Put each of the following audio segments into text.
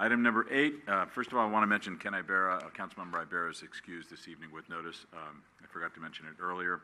Item number 8, first of all, I want to mention Ken Ibarra, Councilmember Ibarra is excused this evening with notice. I forgot to mention it earlier.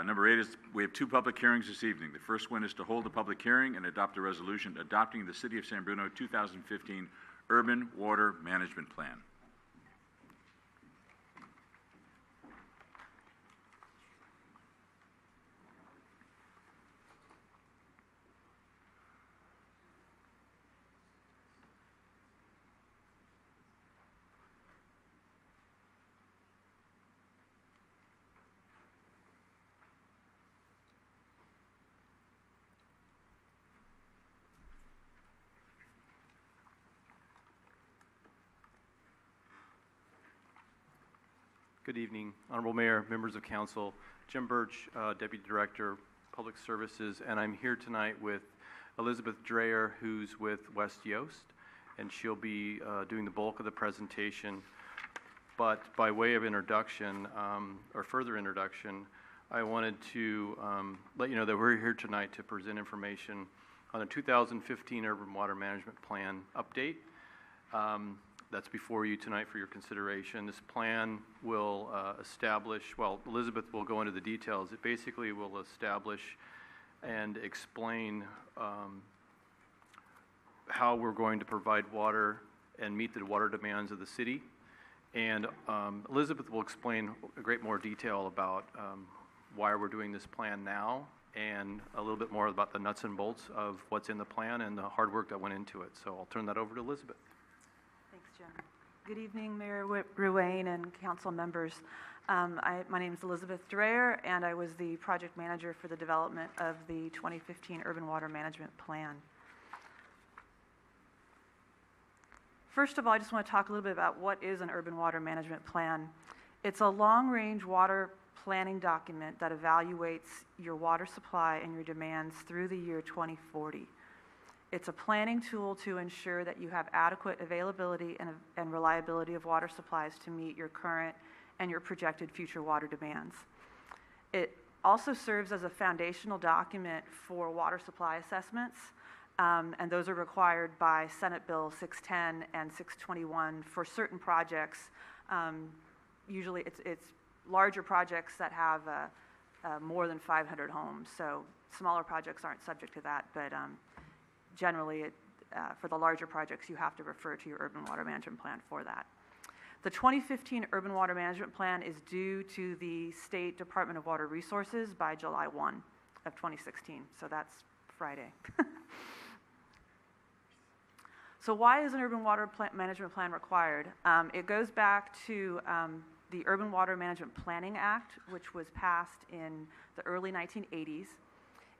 Number 8 is we have 2 public hearings this evening. The first one is to hold a public hearing and adopt a resolution adopting the City of San Bruno 2015 Urban Water Management Plan. Good evening, Honorable Mayor, members of council. Jim Birch, Deputy Director, Public Services, and I'm here tonight with Elizabeth Dreyer, who's with West Yost, and she'll be doing the bulk of the presentation. But by way of introduction, or further introduction, I wanted to let you know that we're here tonight to present information on the 2015 Urban Water Management Plan update. That's before you tonight for your consideration. This plan will establish, well, Elizabeth will go into the details. It basically will establish and explain how we're going to provide water and meet the water demands of the city. And Elizabeth will explain a great more detail about why we're doing this plan now and a little bit more about the nuts and bolts of what's in the plan and the hard work that went into it. So I'll turn that over to Elizabeth. Good evening, Mayor Ruane and council members. My name is Elizabeth Dreyer, and I was the project manager for the development of the 2015 Urban Water Management Plan. First of all, I just want to talk a little bit about what is an urban water management plan. It's a long-range water planning document that evaluates your water supply and your demands through the year 2040. It's a planning tool to ensure that you have adequate availability and reliability of water supplies to meet your current and your projected future water demands. It also serves as a foundational document for water supply assessments, and those are required by Senate Bill 610 and 621 for certain projects. Usually it's larger projects that have more than 500 homes, so smaller projects aren't subject to that, but generally, for the larger projects, you have to refer to your urban water management plan for that. The 2015 Urban Water Management Plan is due to the State Department of Water Resources by July 1 of 2016, so that's Friday. So why is an urban water management plan required? It goes back to the Urban Water Management Planning Act, which was passed in the early 1980s.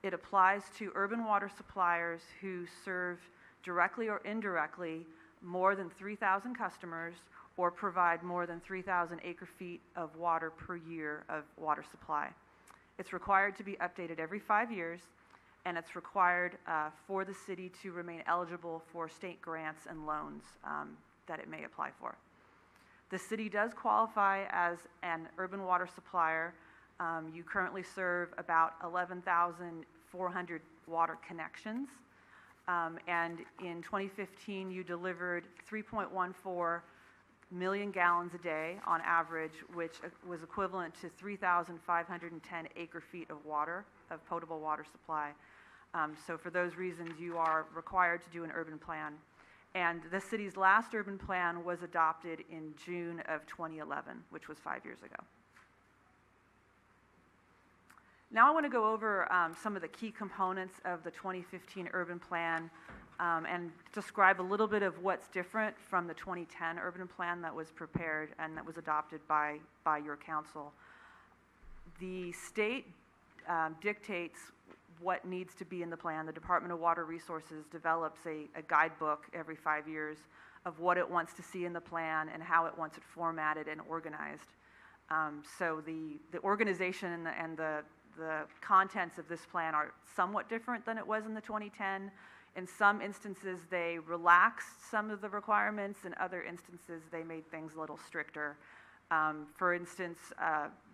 It applies to urban water suppliers who serve directly or indirectly more than 3,000 customers or provide more than 3,000 acre-feet of water per year of water supply. It's required to be updated every 5 years, and it's required for the city to remain eligible for state grants and loans that it may apply for. The city does qualify as an urban water supplier. You currently serve about 11,400 water connections, and in 2015 you delivered 3.14 million gallons a day on average, which was equivalent to 3,510 acre-feet of water, of potable water supply. So for those reasons, you are required to do an urban plan. And the city's last urban plan was adopted in June of 2011, which was 5 years ago. Now I want to go over some of the key components of the 2015 urban plan and describe a little bit of what's different from the 2010 urban plan that was prepared and that was adopted by your council. The state dictates what needs to be in the plan. The Department of Water Resources develops a guidebook every 5 years of what it wants to see in the plan and how it wants it formatted and organized. So the organization and the contents of this plan are somewhat different than it was in the 2010. In some instances, they relaxed some of the requirements. In other instances, they made things a little stricter. For instance,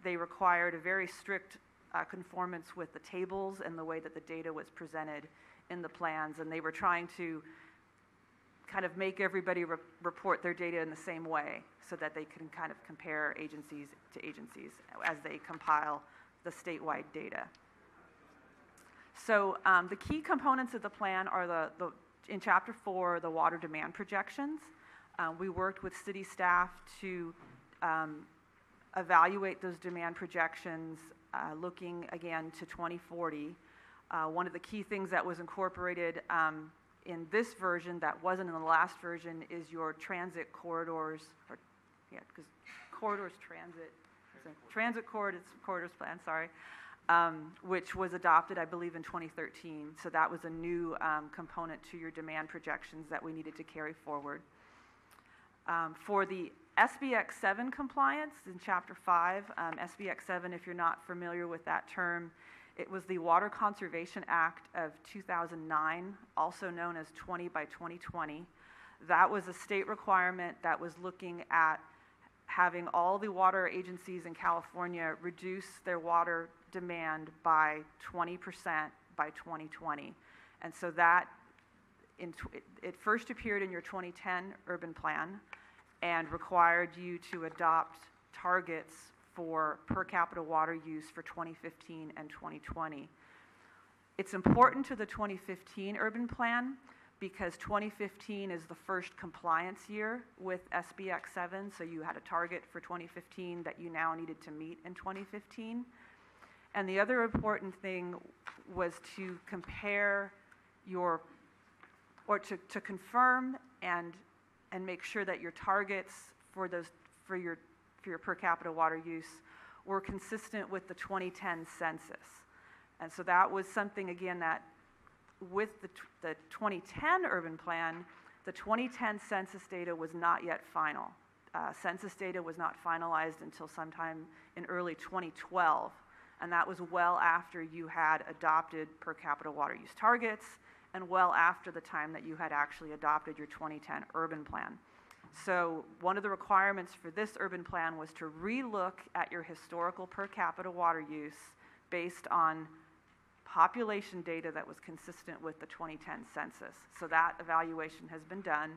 they required a very strict conformance with the tables and the way that the data was presented in the plans, and they were trying to kind of make everybody report their data in the same way so that they can kind of compare agencies to agencies as they compile the statewide data. So the key components of the plan are in Chapter 4, the water demand projections. We worked with city staff to evaluate those demand projections, looking again to 2040. One of the key things that was incorporated in this version that wasn't in the last version is your transit corridors, because corridors corridors plan, sorry, which was adopted, I believe, in 2013. So that was a new component to your demand projections that we needed to carry forward. For the SBX 7 compliance in Chapter 5, SBX 7, if you're not familiar with that term, it was the Water Conservation Act of 2009, also known as 20 by 2020. That was a state requirement that was looking at having all the water agencies in California reduce their water demand by 20% by 2020. And so that, it first appeared in your 2010 urban plan and required you to adopt targets for per capita water use for 2015 and 2020. It's important to the 2015 urban plan because 2015 is the first compliance year with SBX 7, so you had a target for 2015 that you now needed to meet in 2015. And the other important thing was to compare to confirm and make sure that your targets for your per capita water use were consistent with the 2010 census. And so that was something, again, that with the 2010 urban plan, the 2010 census data was not yet final. Census data was not finalized until sometime in early 2012, and that was well after you had adopted per capita water use targets and well after the time that you had actually adopted your 2010 urban plan. So one of the requirements for this urban plan was to relook at your historical per capita water use based on population data that was consistent with the 2010 census. So that evaluation has been done,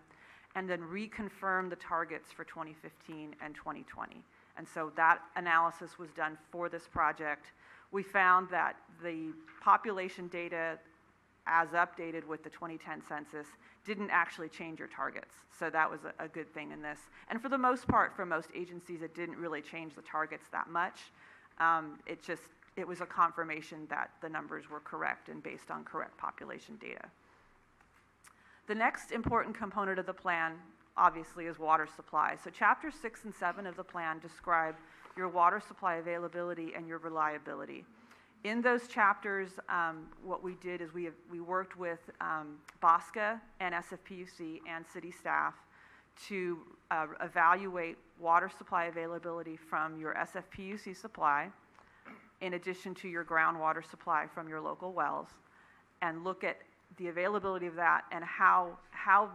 and then reconfirm the targets for 2015 and 2020. And so that analysis was done for this project. We found that the population data, as updated with the 2010 census, didn't actually change your targets. So that was a good thing in this. And for the most part, for most agencies, it didn't really change the targets that much. It was a confirmation that the numbers were correct and based on correct population data. The next important component of the plan, obviously, is water supply. So Chapter 6 and 7 of the plan describe your water supply availability and your reliability. In those chapters, what we did is we worked with BOSCA and SFPUC and city staff to evaluate water supply availability from your SFPUC supply, in addition to your groundwater supply from your local wells, and look at the availability of that and how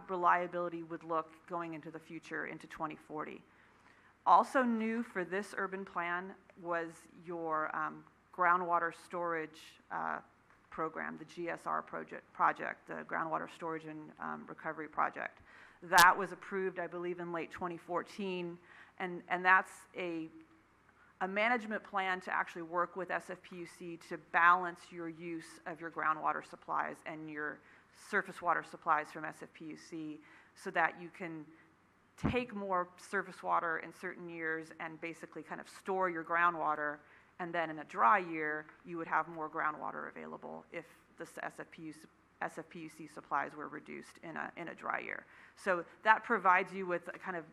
reliability would look going into the future, into 2040. Also new for this urban plan was your groundwater storage program, the GSR project, the groundwater storage and recovery project. That was approved, I believe, in late 2014, and that's a management plan to actually work with SFPUC to balance your use of your groundwater supplies and your surface water supplies from SFPUC so that you can take more surface water in certain years and basically kind of store your groundwater, and then in a dry year, you would have more groundwater available if the SFPUC supplies were reduced in a dry year. So that provides you with a kind of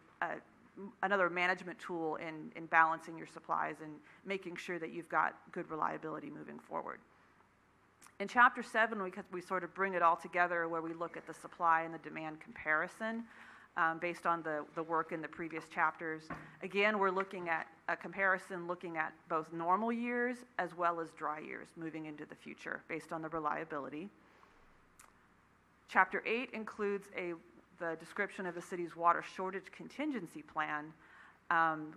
another management tool in balancing your supplies and making sure that you've got good reliability moving forward. In Chapter 7, we sort of bring it all together where we look at the supply and the demand comparison based on the work in the previous chapters. Again, we're looking at a comparison looking at both normal years as well as dry years moving into the future based on the reliability. Chapter 8 includes the description of the city's water shortage contingency plan,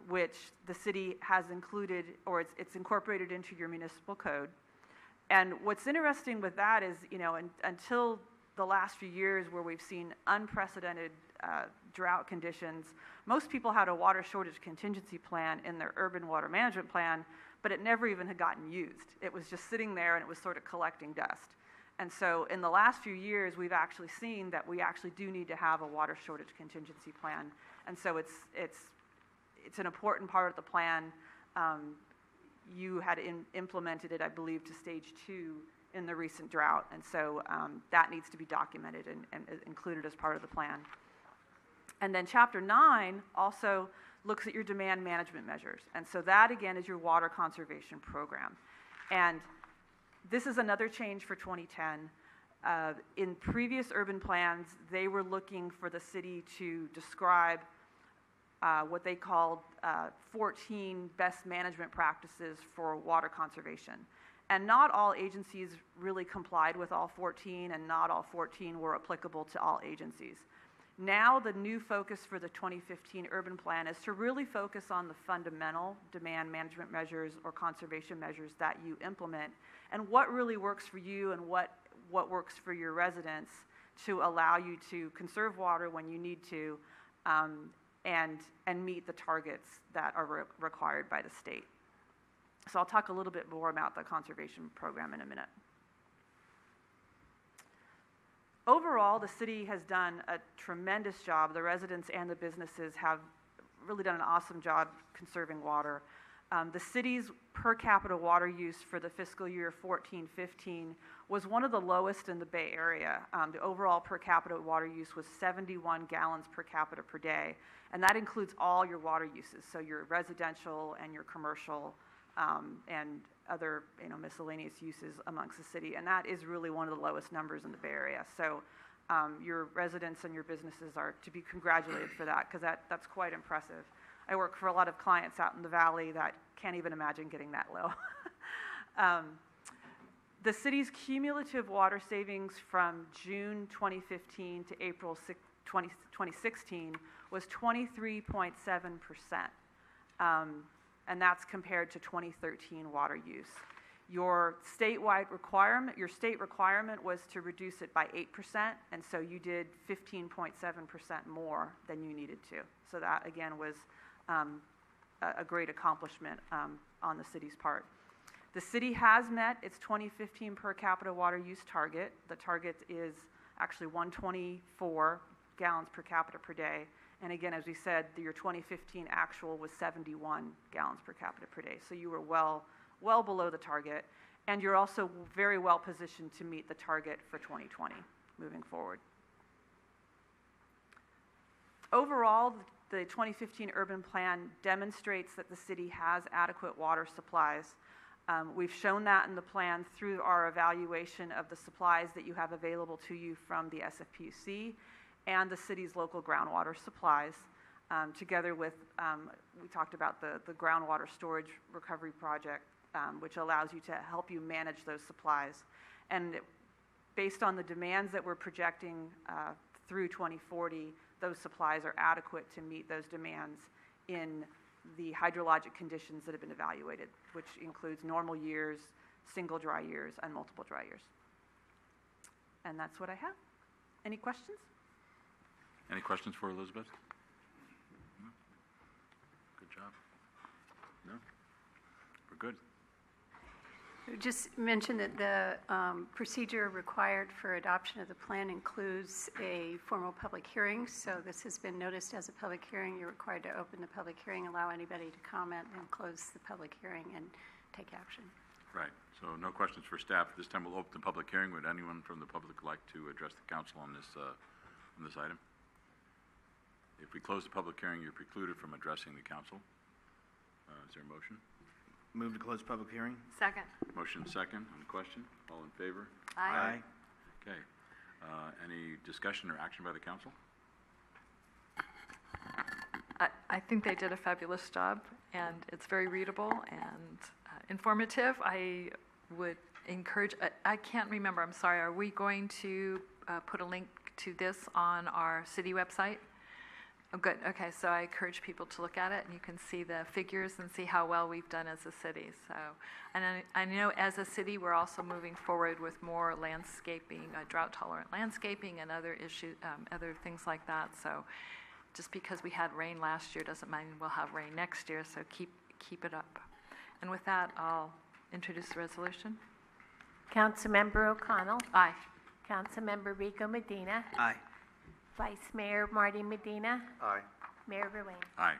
which the city has included, or it's incorporated into your municipal code. And what's interesting with that is, until the last few years where we've seen unprecedented drought conditions, most people had a water shortage contingency plan in their urban water management plan, but it never even had gotten used. It was just sitting there and it was sort of collecting dust. And so in the last few years, we've actually seen that we actually do need to have a water shortage contingency plan. And so it's an important part of the plan. You had implemented it, I believe, to stage 2 in the recent drought. And so that needs to be documented and included as part of the plan. And then Chapter 9 also looks at your demand management measures. And so that, again, is your water conservation program. And this is another change for 2010. In previous urban plans, they were looking for the city to describe what they called 14 best management practices for water conservation. And not all agencies really complied with all 14, and not all 14 were applicable to all agencies. Now the new focus for the 2015 urban plan is to really focus on the fundamental demand management measures or conservation measures that you implement, and what really works for you and what works for your residents to allow you to conserve water when you need to, and meet the targets that are required by the state. So I'll talk a little bit more about the conservation program in a minute. Overall, the city has done a tremendous job. The residents and the businesses have really done an awesome job conserving water. The city's per capita water use for the fiscal year 14-15 was one of the lowest in the Bay Area. The overall per capita water use was 71 gallons per capita per day, and that includes all your water uses, so your residential and your commercial and other miscellaneous uses amongst the city, and that is really one of the lowest numbers in the Bay Area. So your residents and your businesses are to be congratulated for that, because that's quite impressive. I work for a lot of clients out in the valley that can't even imagine getting that low. The city's cumulative water savings from June 2015 to April 2016 was 23.7%. And that's compared to 2013 water use. Your state requirement was to reduce it by 8%, and so you did 15.7% more than you needed to. So that, again, was a great accomplishment on the city's part. The city has met its 2015 per capita water use target. The target is actually 124 gallons per capita per day. And again, as we said, your 2015 actual was 71 gallons per capita per day. So you were well below the target. And you're also very well positioned to meet the target for 2020 moving forward. Overall, the 2015 urban plan demonstrates that the city has adequate water supplies. We've shown that in the plan through our evaluation of the supplies that you have available to you from the SFPUC and the city's local groundwater supplies, together with, we talked about the groundwater storage recovery project, which allows you to help you manage those supplies. And based on the demands that we're projecting through 2040, those supplies are adequate to meet those demands in the hydrologic conditions that have been evaluated, which includes normal years, single dry years, and multiple dry years. And that's what I have. Any questions? Any questions for Elizabeth? No? Good job. No? We're good. Just mention that the procedure required for adoption of the plan includes a formal public hearing. So this has been noticed as a public hearing. You're required to open the public hearing, allow anybody to comment, and close the public hearing and take action. Right. So no questions for staff. This time we'll open the public hearing. Would anyone from the public like to address the council on this item? If we close the public hearing, you're precluded from addressing the council. Is there a motion? Move to close public hearing. Second. Motion second on the question. All in favor? Aye. Okay. Any discussion or action by the council? I think they did a fabulous job, and it's very readable and informative. I would encourage, I can't remember, I'm sorry, are we going to put a link to this on our city website? Oh, good, okay, so I encourage people to look at it, and you can see the figures and see how well we've done as a city, so. And I know as a city, we're also moving forward with more landscaping, drought-tolerant landscaping and other issues, other things like that, so just because we had rain last year doesn't mean we'll have rain next year, so keep it up. And with that, I'll introduce the resolution. Councilmember O'Connell. Aye. Councilmember Rico Medina. Aye. Vice Mayor Marty Medina. Aye. Mayor Verlaine. Aye.